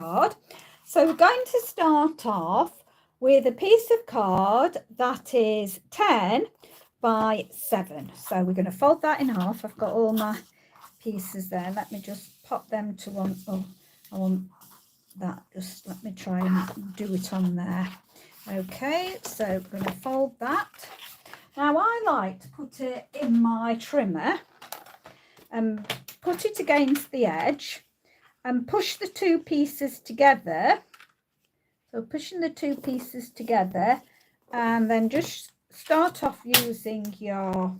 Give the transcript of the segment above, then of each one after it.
card. So we're going to start off with a piece of card that is 10 by 7. So we're going to fold that in half. I've got all my pieces there. Let me just pop them to one. Oh, I want that. Just let me try and do it on there. Okay, so I'm going to fold that. Now I like to put it in my trimmer and put it against the edge and push the two pieces together. So pushing the two pieces together, and then just start off using your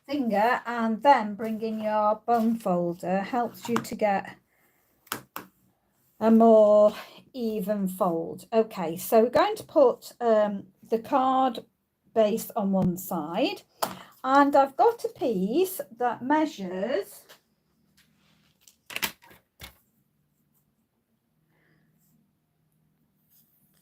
finger and then bringing your bone folder helps you to get a more even fold. Okay, so we're going to put the card base on one side, and I've got a piece that measures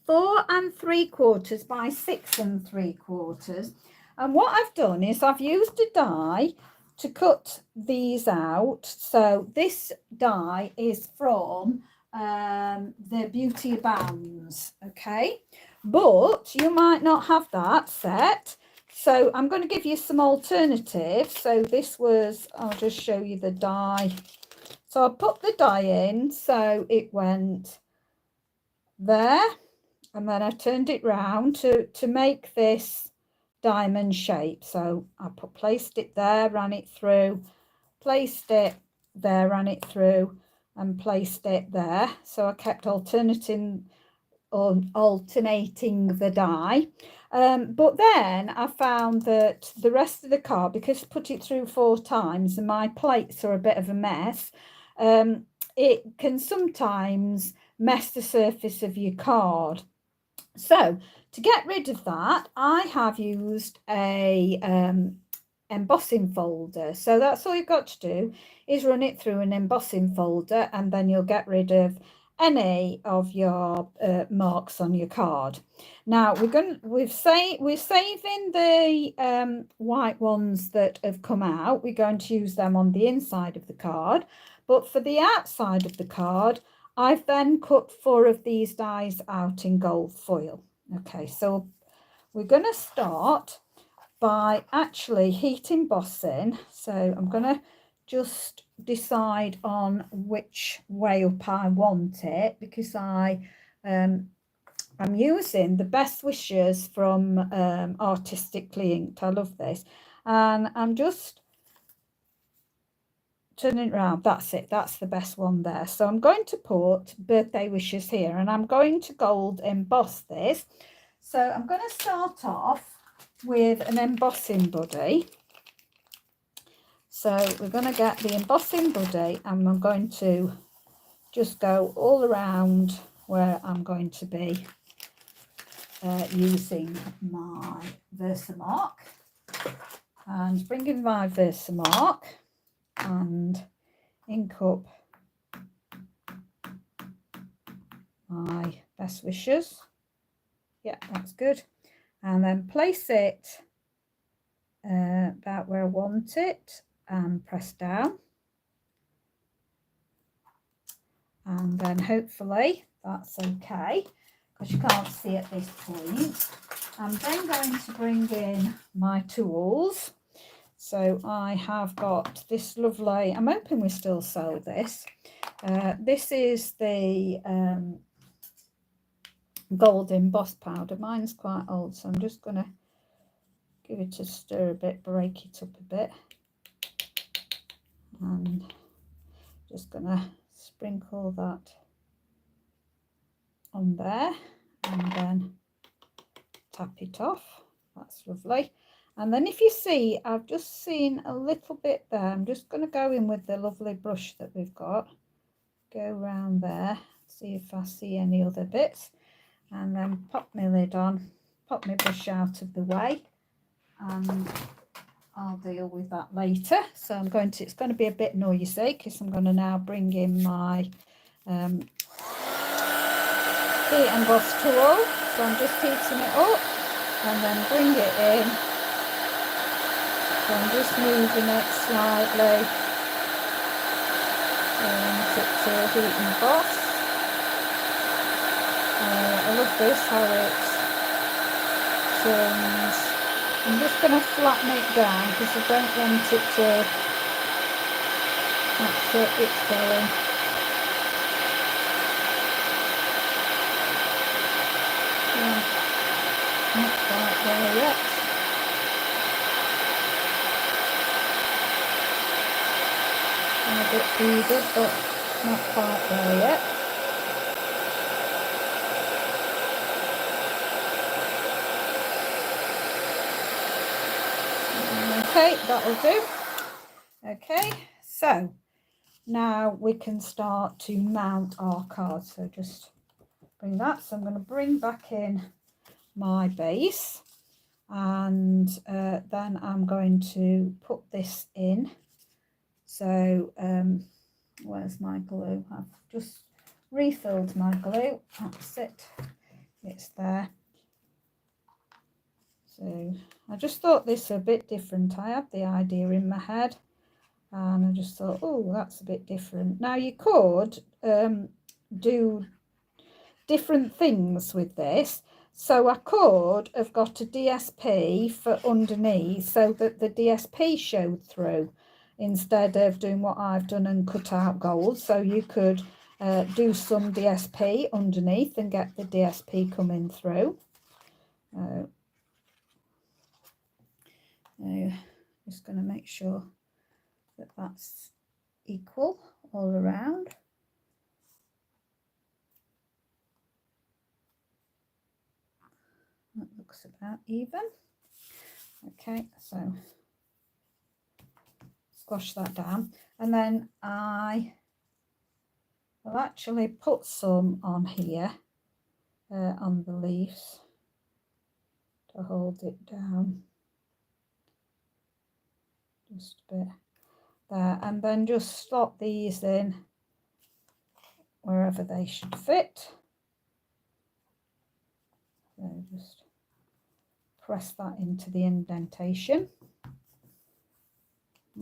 4 3/4 by 6 3/4. And what I've done is I've used a die to cut these out. So this die is from the Beauty Abounds, okay? But you might not have that set. So I'm going to give you some alternatives. So this was, I'll just show you the die. So I put the die in, so it went there. And then I turned it round to make this diamond shape. So I placed it there, ran it through, placed it there, ran it through, and placed it there. So I kept alternating the die. But then I found that the rest of the card, because I put it through 4 times and my plates are a bit of a mess, it can sometimes mess the surface of your card. So to get rid of that, I have used a embossing folder. So that's all you've got to do is run it through an embossing folder, and then you'll get rid of any of your marks on your card. Now we're saving the white ones that have come out. We're going to use them on the inside of the card, but for the outside of the card, I've then cut 4 of these dies out in gold foil. Okay, so we're going to start by actually heat embossing. So I'm going to just decide on which way up I want it, because I'm using the Best Wishes from Artistically Inked. I love this, and I'm just turning it around. That's it, that's the best one there. So I'm going to put Birthday Wishes here, and I'm going to gold emboss this. So I'm going to start off with an embossing buddy. So we're going to get the embossing buddy, and I'm going to just go all around where I'm going to be using my Versamark, and bringing my Versamark and ink up my Best Wishes. Yeah, that's good. And then place it about where I want it and press down. And then hopefully that's okay, because you can't see at this point. I'm then going to bring in my tools. So I have got this lovely, I'm hoping we still sell this. This is the gold emboss powder. Mine's quite old, so I'm just going to give it a stir a bit, break it up a bit. And just going to sprinkle that on there and then tap it off. That's lovely. And then if you see, I've just seen a little bit there. I'm just going to go in with the lovely brush that we've got. Go around there, see if I see any other bits. And then pop my lid on, pop my brush out of the way. And I'll deal with that later. So I'm going to, it's going to be a bit noisy because I'm going to now bring in my heat emboss tool. So I'm just heating it up and then bring it in. So I'm just moving it slightly. Heat Emboss. I love this, how it turns. I'm just going to flatten it down because I don't want it to, that's it, it's going. Yeah, not quite there yet. A bit beaded, but not quite there yet. Okay, that'll do. Okay, so now we can start to mount our cards. So just bring that. So I'm going to bring back in my base, and then I'm going to put this in. So where's my glue? I've just refilled my glue. That's it. It's there. So I just thought this a bit different. I had the idea in my head, and I just thought, oh, that's a bit different. Now you could do different things with this. So I could have got a DSP for underneath so that the DSP showed through instead of doing what I've done and cut out gold. So you could do some DSP underneath and get the DSP coming through. Just going to make sure that that's equal all around. That looks about even. Okay, so squash that down, and then I will actually put some on here on the leaves to hold it down. Just a bit there, and then just slot these in wherever they should fit. So just press that into the indentation.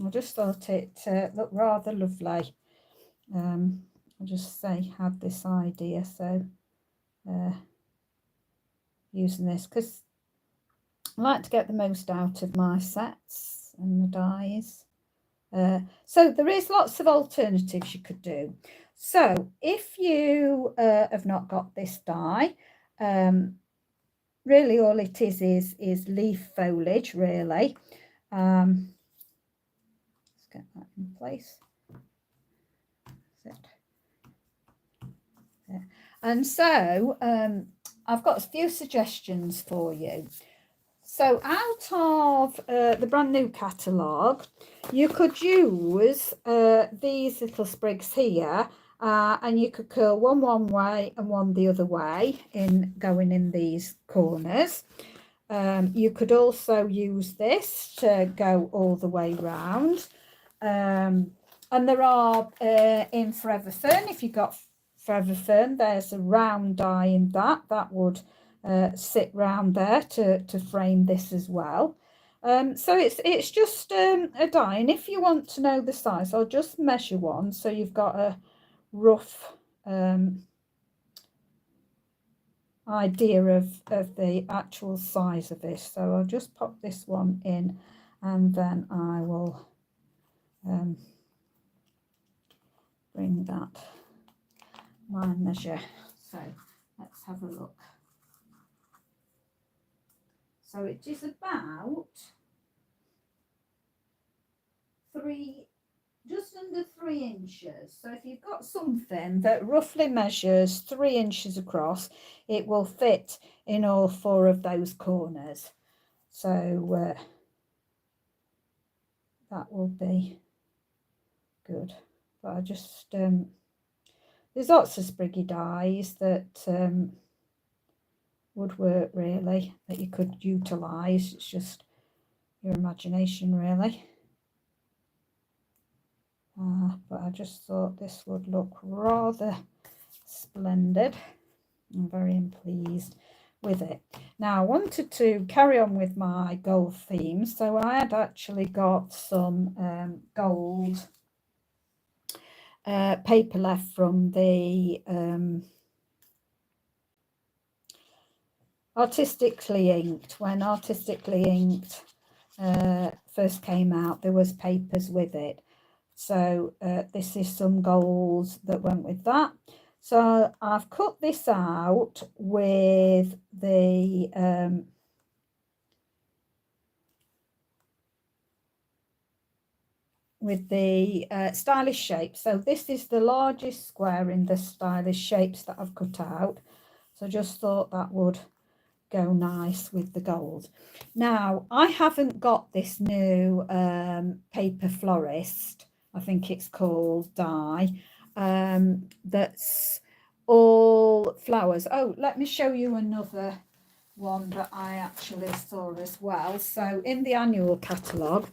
I just thought it looked rather lovely. I just had this idea, so using this because I like to get the most out of my sets and the dies. So there is lots of alternatives you could do. So if you have not got this die, really all it is leaf foliage, really. Let's get that in place. That's it. And so I've got a few suggestions for you. So out of the brand new catalogue, you could use these little sprigs here, and you could curl one way and one the other way in going in these corners. You could also use this to go all the way round. And there are in Forever Fern, if you've got Forever Fern, there's a round die in that would sit round there to frame this as well. So it's just a die, and if you want to know the size, I'll just measure one so you've got a rough idea of the actual size of this. So I'll just pop this one in, and then I will bring that line measure. So let's have a look. So it is about just under 3 inches. So if you've got something that roughly measures 3 inches across, it will fit in all 4 of those corners. So that will be good. But I just there's lots of spriggy dies that would work, really, that you could utilize. It's just your imagination, really. But I just thought this would look rather splendid. I'm very pleased with it. Now I wanted to carry on with my gold theme, so I had actually got some gold paper left from the Artistically Inked. When Artistically Inked first came out, there was papers with it. So this is some goals that went with that. So I've cut this out with the stylish shapes. So this is the largest square in the stylish shapes that I've cut out. So just thought that would go nice with the gold. Now I haven't got this new Paper Florist, I think it's called, die, that's all flowers. Oh, let me show you another one that I actually saw as well. So in the annual catalogue,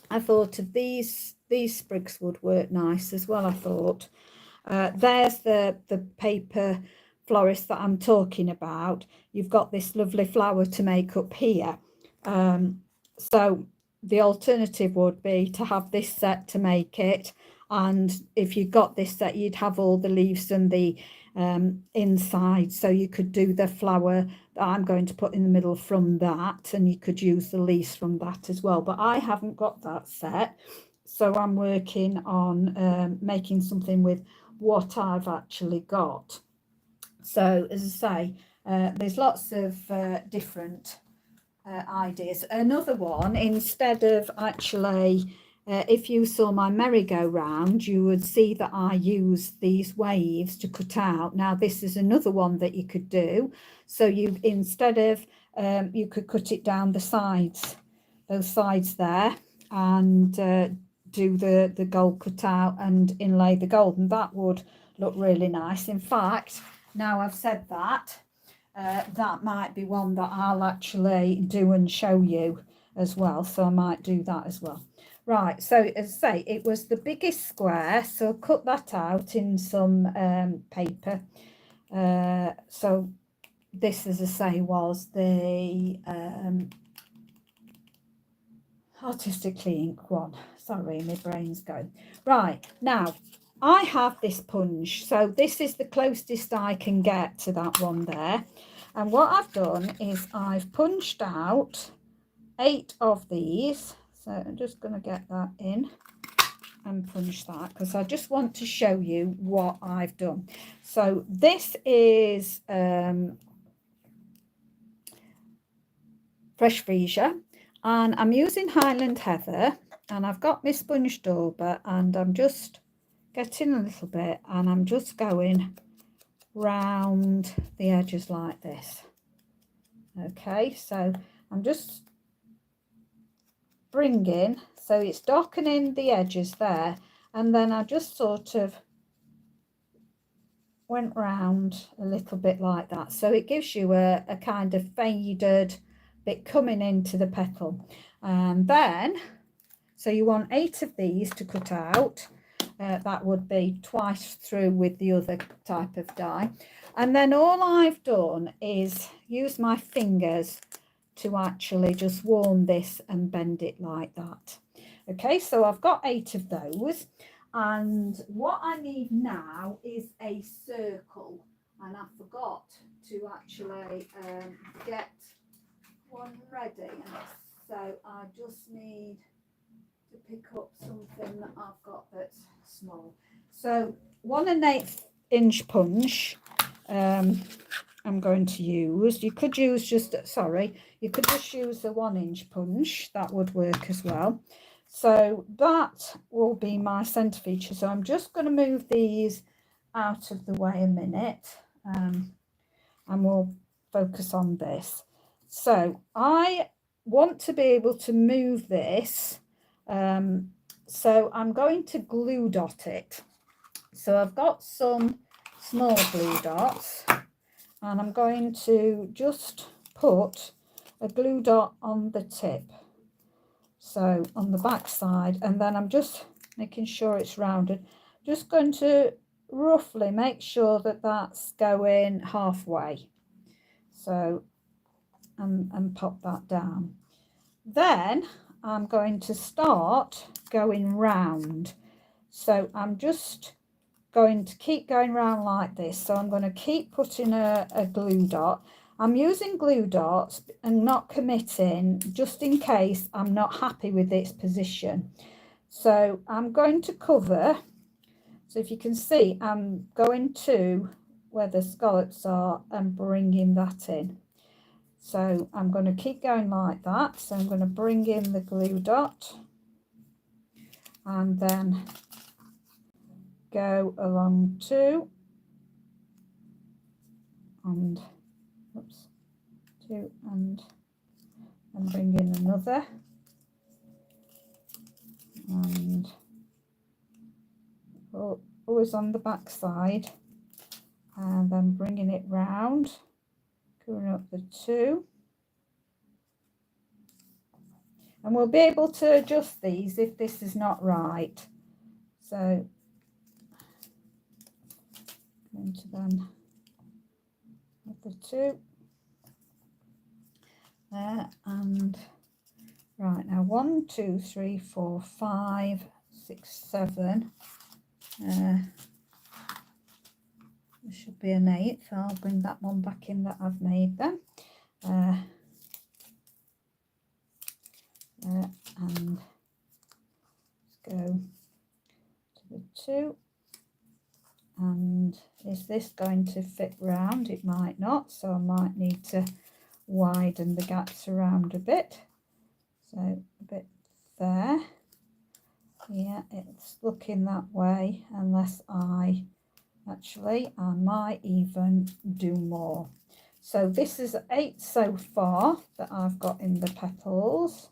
I thought of these sprigs would work nice as well. I thought there's the Paper Florist that I'm talking about. You've got this lovely flower to make up here. So the alternative would be to have this set to make it, and if you got this set, you'd have all the leaves and the inside, so you could do the flower that I'm going to put in the middle from that, and you could use the leaves from that as well. But I haven't got that set, so I'm working on making something with what I've actually got. So as I say, there's lots of different ideas. Another one, instead of actually, if you saw my merry-go-round, you would see that I use these waves to cut out. Now this is another one that you could do. So you, instead of, you could cut it down the sides, those sides there, and do the gold cut out and inlay the gold, and that would look really nice. In fact, now I've said that, that might be one that I'll actually do and show you as well. So I might do that as well. Right, so as I say, it was the biggest square, so cut that out in some paper. So this, as I say, was the Artistically Inked one. Sorry, my brain's going. Right, now I have this punch, so this is the closest I can get to that one there. And what I've done is I've punched out 8 of these. So I'm just going to get that in and punch that, because I just want to show you what I've done. So this is Fresh Freesia, and I'm using Highland Heather, and I've got my sponge dauber, and I'm just getting a little bit, and I'm just going round the edges like this. Okay, so I'm just bringing, so it's darkening the edges there, and then I just sort of went round a little bit like that, so it gives you a kind of faded bit coming into the petal. And then, so you want 8 of these to cut out. That would be twice through with the other type of die. And then all I've done is use my fingers to actually just warm this and bend it like that. Okay, so I've got 8 of those, and what I need now is a circle, and I forgot to actually get one ready, so I just need to pick up something that I've got that's small. So 1 1/8 inch punch I'm going to use. You could use just, sorry, you could just use the 1 inch punch, that would work as well. So that will be my center feature. So I'm just going to move these out of the way a minute, and we'll focus on this. So I want to be able to move this, so I'm going to glue dot it. So I've got some small glue dots, and I'm going to just put a glue dot on the tip, so on the back side, and then I'm just making sure it's rounded. Just going to roughly make sure that that's going halfway, so and pop that down. Then I'm going to start going round. So I'm just going to keep going around like this. So I'm going to keep putting a glue dot. I'm using glue dots and not committing just in case I'm not happy with its position. So I'm going to cover. So if you can see, I'm going to where the scallops are and bringing that in. So I'm going to keep going like that. So I'm going to bring in the glue dot and then go along 2 and oops, 2 and bring in another and always on the back side and then bringing it round, going up the 2, and we'll be able to adjust these if this is not right. So going to then have the 2 there, and right now 1 2 3 4 5 6 7 there should be an 8th. I'll bring that one back in that I've made then and let's go to the 2. And is this going to fit round? It might not, so I might need to widen the gaps around a bit. So a bit there. Yeah, it's looking that way, unless I might even do more. So this is 8 so far that I've got in the petals,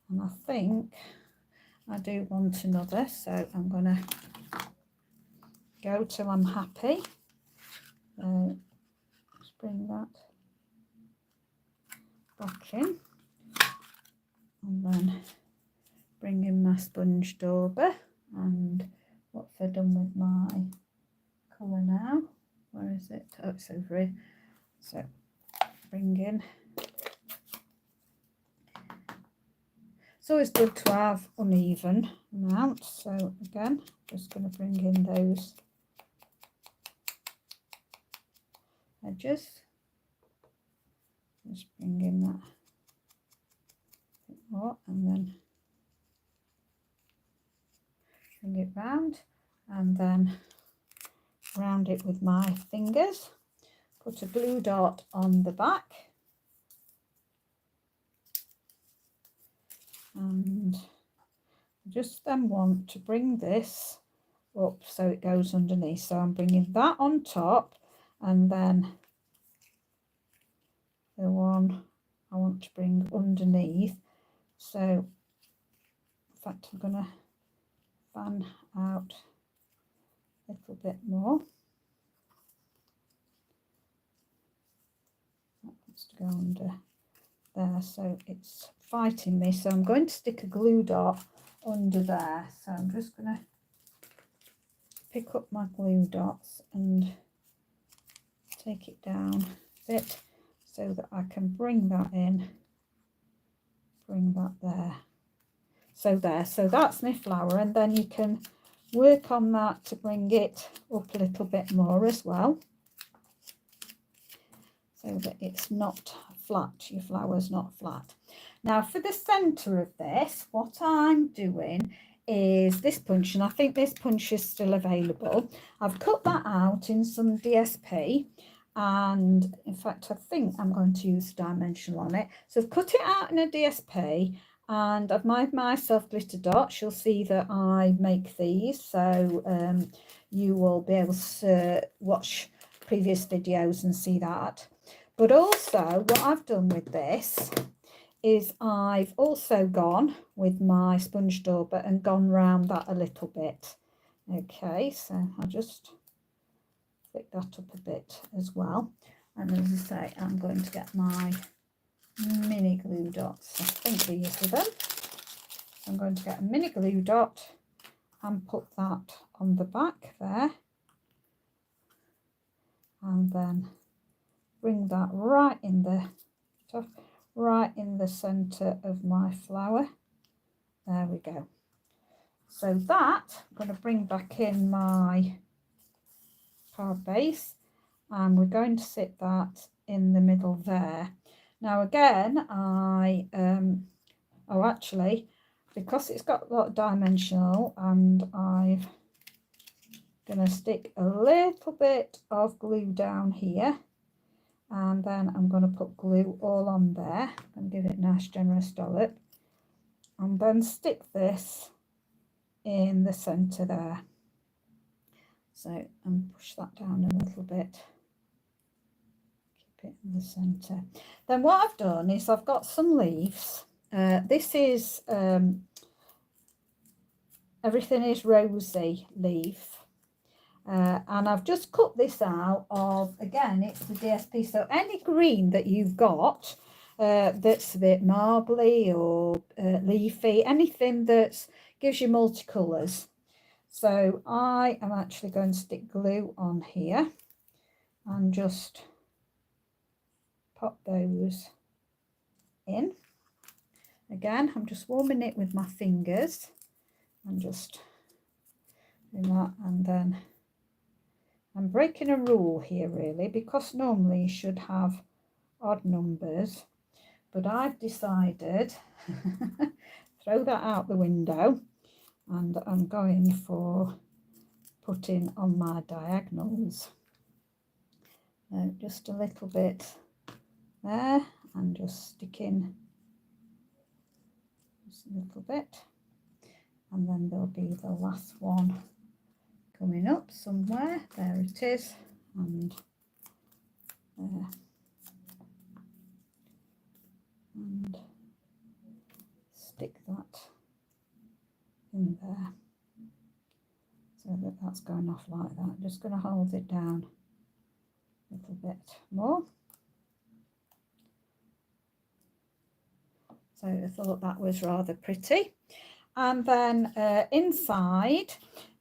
and I think I do want another, so I'm going to go till I'm happy. Let's bring that back in and then bring in my sponge dauber. And what have I done with my colour now? Where is it? Oh, it's over here. So bring in. It's always good to have uneven amounts. So again, just going to bring in those edges. Just bring in that bit more and then bring it round and then round it with my fingers. Put a blue dot on the back and just then want to bring this up so it goes underneath. So I'm bringing that on top and then the one I want to bring underneath. So in fact I'm going to fan out a little bit more. That wants to go under there, so it's fighting me. So I'm going to stick a glue dot under there. So I'm just going to pick up my glue dots and take it down a bit so that I can bring that in, bring that there. So there, so that's my flower, and then you can work on that to bring it up a little bit more as well, so that it's not flat, your flower's not flat. Now for the centre of this, what I'm doing is this punch, and I think this punch is still available. I've cut that out in some DSP, and in fact I think I'm going to use dimensional on it. So I've cut it out in a DSP and I've made myself glitter dots. You'll see that I make these, so you will be able to watch previous videos and see that. But also what I've done with this is I've also gone with my sponge dauber and gone round that a little bit. Okay, so I'll just pick that up a bit as well. And as I say, I'm going to get my mini glue dots. I think these are them. I'm going to get a mini glue dot and put that on the back there. And then bring that right in the top, right in the center of my flower There we go. So that, I'm going to bring back in my card base, and we're going to sit that in the middle there. Now again, oh actually, because it's got a lot of dimensional, and I'm going to stick a little bit of glue down here, and then I'm going to put glue all on there and give it a nice generous dollop, and then stick this in the center there. So, and push that down a little bit, keep it in the center. Then what I've done is I've got some leaves. This is Everything is Rosy leaf, and I've just cut this out of, again, it's the DSP, so any green that you've got that's a bit marbly or leafy, anything that gives you multicolours. So I am actually going to stick glue on here and just pop those in. Again, I'm just warming it with my fingers and just doing that, and then I'm breaking a rule here really, because normally you should have odd numbers, but I've decided throw that out the window, and I'm going for putting on my diagonals. Just a little bit there, and just sticking just a little bit, and then there'll be the last one coming up somewhere. There it is, and there, and stick that in there so that that's going off like that. I'm just going to hold it down a little bit more. So I thought that was rather pretty. And then inside,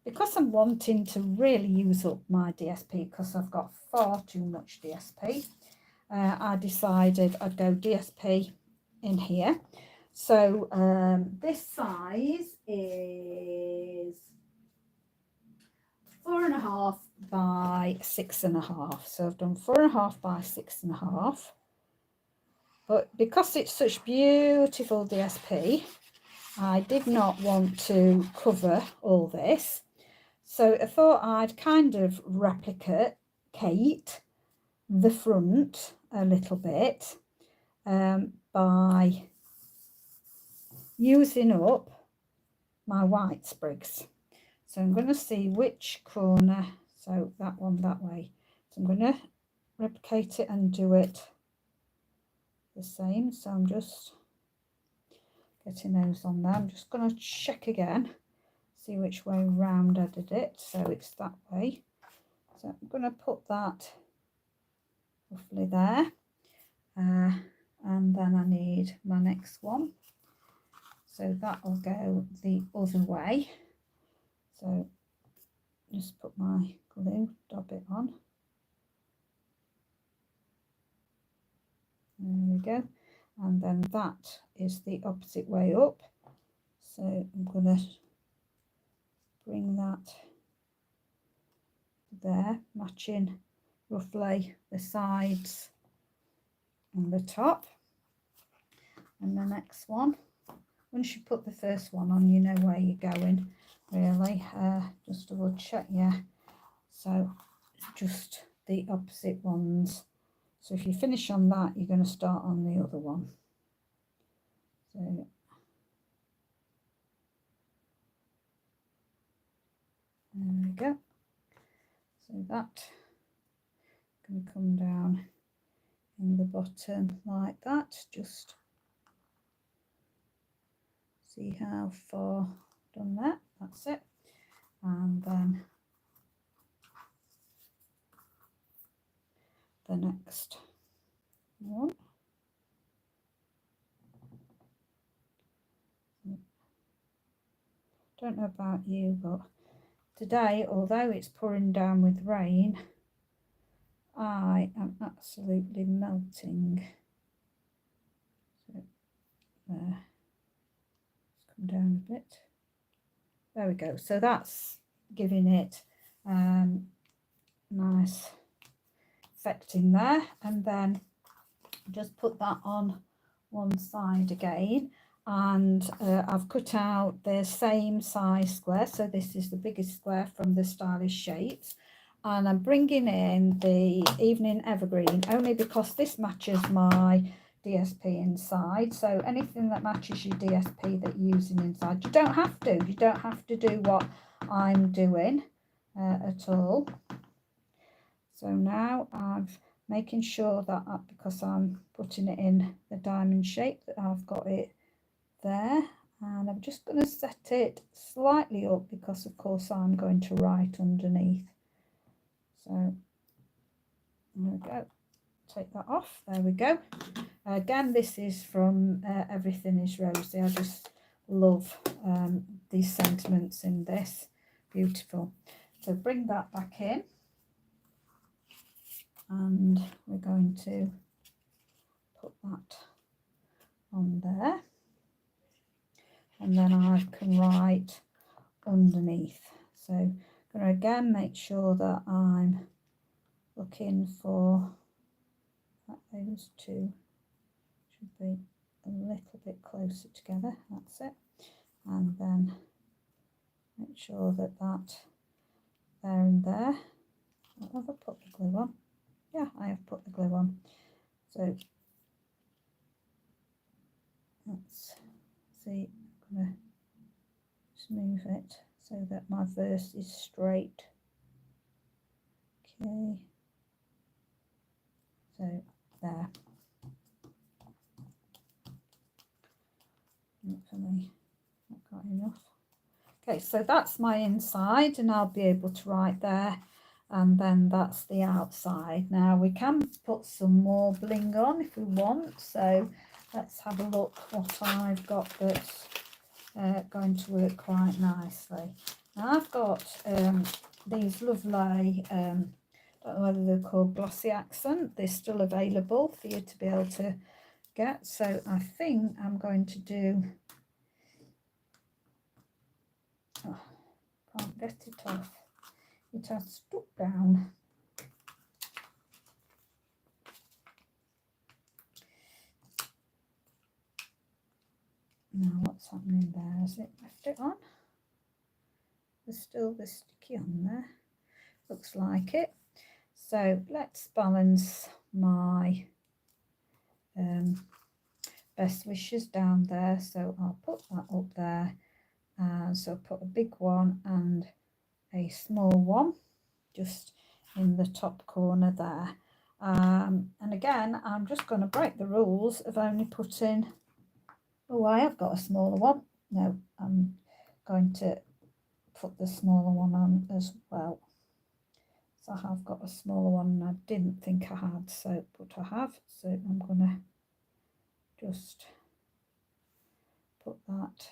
because I'm wanting to really use up my DSP, because I've got far too much DSP, I decided I'd go DSP in here. So this size is 4.5 by 6.5. So I've done 4.5 by 6.5. But because it's such beautiful DSP, I did not want to cover all this. So I thought I'd kind of replicate the front a little bit by using up my white sprigs. So I'm going to see which corner, so that one that way. So I'm going to replicate it and do it the same. So I'm just getting those on there. I'm just going to check again, see which way round I did it. So it's that way. So I'm going to put that roughly there. And then I need my next one. So that will go the other way. So just put my glue, dab it on. There we go. And then that is the opposite way up. So I'm going to bring that there, matching roughly the sides and the top. And the next one, once you put the first one on, you know where you're going really. Just double check, yeah. So just the opposite ones. So if you finish on that, you're going to start on the other one. So there we go. So that going to come down in the bottom like that. Just see how far done that. That's it. And then the next one. Don't know about you, but today, although it's pouring down with rain, I am absolutely melting. So there, come down a bit. There we go. So that's giving it nice effect in there, and then just put that on one side again, and I've cut out the same size square, so this is the biggest square from the Stylish Shapes, and I'm bringing in the Evening Evergreen only because this matches my DSP inside. So anything that matches your DSP that you're using inside, you don't have to do what I'm doing at all. So now I'm making sure that because I'm putting it in the diamond shape, that I've got it there, and I'm just going to set it slightly up because of course I'm going to write underneath. So there we go, take that off, there we go. Again, this is from Everything is Rosy. I just love these sentiments in this, beautiful. So bring that back in, and we're going to put that on there, and then I can write underneath. So I'm going to again make sure that I'm looking for that those two should be a little bit closer together, that's it, and then make sure that that there and there. Have I put the glue on? Yeah, I have put the glue on. So let's see, I'm going to smooth it so that my verse is straight. Okay, so there. Hopefully I've got enough. Okay, so that's my inside, and I'll be able to write there, and then that's the outside. Now we can put some more bling on if we want, so let's have a look what I've got that's going to work quite nicely. Now I've got these lovely, don't know whether they're called Glossy Accent. They're still available for you to be able to get, so I think I'm going to do, oh, can't get it off, it has stuck down. Now what's happening there? Has it left it on? There's still the sticky on there, looks like it. So let's balance my best wishes down there, so I'll put that up there, so I'll put a big one and a small one just in the top corner there, and again I'm just going to break the rules of only putting, oh, I have got a smaller one, no, I'm going to put the smaller one on as well. So I have got a smaller one and I didn't think I had, so but I have, so I'm going to just put that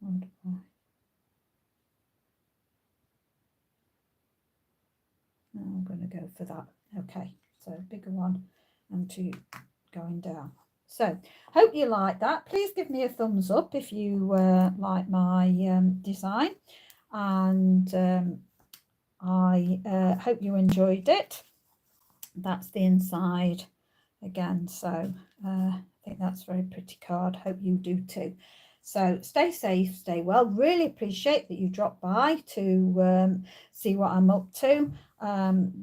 on. I'm going to go for that. Okay, so bigger one and two going down. So hope you like that. Please give me a thumbs up if you like my design, and I hope you enjoyed it. That's the inside again, so I think that's a very pretty card. Hope you do too. So stay safe, stay well. Really appreciate that you dropped by to see what I'm up to.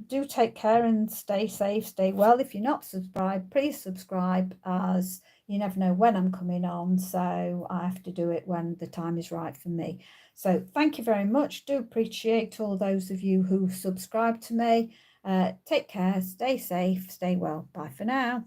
Do take care and stay safe, stay well. If you're not subscribed, please subscribe, as you never know when I'm coming on, so I have to do it when the time is right for me. So thank you very much. Do appreciate all those of you who subscribe to me. Take care, stay safe, stay well. Bye for now.